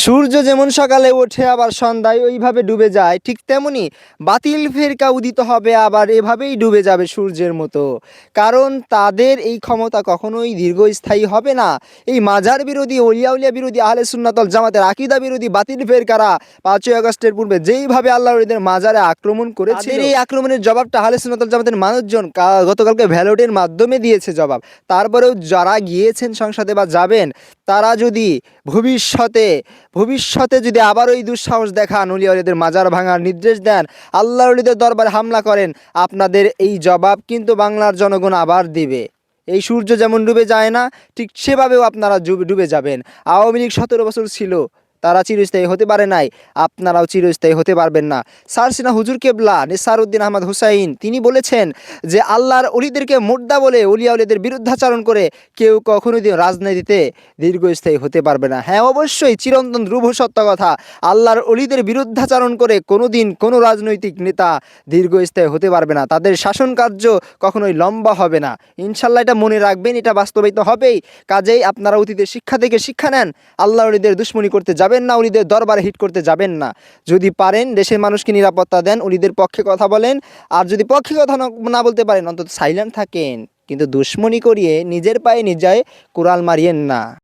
সূর্য যেমন সকালে ওঠে আবার সন্ধ্যায় ওইভাবে ডুবে যায়, ঠিক তেমনি বাতিল ফেরকা উদিত হবে আবার এভাবেই ডুবে যাবে সূর্যের মতো। কারণ তাদের এই ক্ষমতা কখনোই দীর্ঘস্থায়ী হবে না। এই মাজার বিরোধী, অলিয়া উলিয়া বিরোধী, আহলে সুন্নাত ওয়াল জামাতের আকীদা বিরোধী বাতিল ফেরকারা ৫ই আগস্টের পূর্বে যেইভাবে আল্লাহর ওলিদের মাজারে আক্রমণ করেছিল, তাদের এই আক্রমণের জবাবটা আহলে সুন্নাত ওয়াল জামাতের মানুষজন গতকালকে ব্যালটের মাধ্যমে দিয়েছে জবাব। তারপরেও যারা গিয়েছেন সংসদে বা যাবেন, তারা যদি ভবিষ্যতে ভবিষ্যতে যদি আবার ওই দুঃসাহস দেখান, অলি আউলিয়াদের মাজার ভাঙার নির্দেশ দেন, আল্লাহর ওলিদের দরবারে হামলা করেন, আপনাদের এই জবাব কিন্তু বাংলার জনগণ আবার দিবে। এই সূর্য যেমন ডুবে যায় না, ঠিক সেভাবেও আপনারা ডুবে যাবেন। আওয়ামী লীগ ১৭ বছর ছিল, তারা চিরস্থায়ী হতে পারে নাই, আপনারাও চিরস্থায়ী হতে পারবেন না। সারসিনা হুজুর কেবলা নিসার উদ্দিন আহমদ হুসাইন তিনি বলেছেন যে আল্লাহর অলিদেরকে মোর্দা বলে, অলিয়া উলিয়াদের বিরুদ্ধাচারণ করে কেউ কখনোই রাজনীতিতে দীর্ঘস্থায়ী হতে পারবে না। হ্যাঁ, অবশ্যই চিরন্তন ধ্রুব সত্য কথা, আল্লাহর অলিদের বিরুদ্ধাচারণ করে কোনোদিন কোনো রাজনৈতিক নেতা দীর্ঘস্থায়ী হতে পারবে না, তাদের শাসন কার্য কখনোই লম্বা হবে না। ইনশাল্লাহ এটা মনে রাখবেন, এটা বাস্তবায়িত হবেই। কাজেই আপনারা অতীতের শিক্ষা থেকে শিক্ষা নেন, আল্লাহ অলিদের দুশ্মনী করতে যাবেন না, অলিদের দরবারে হিট করতে যাবেন না। যদি পারেন দেশের মানুষকে নিরাপত্তা দেন, অলিদের পক্ষে কথা বলেন। আর যদি পক্ষে কথা না বলতে পারেন, অন্তত সাইলেন্ট থাকেন, কিন্তু দুশ্মনী করিয়ে নিজের পায়ে নিজে কুড়াল মারিয়েন না।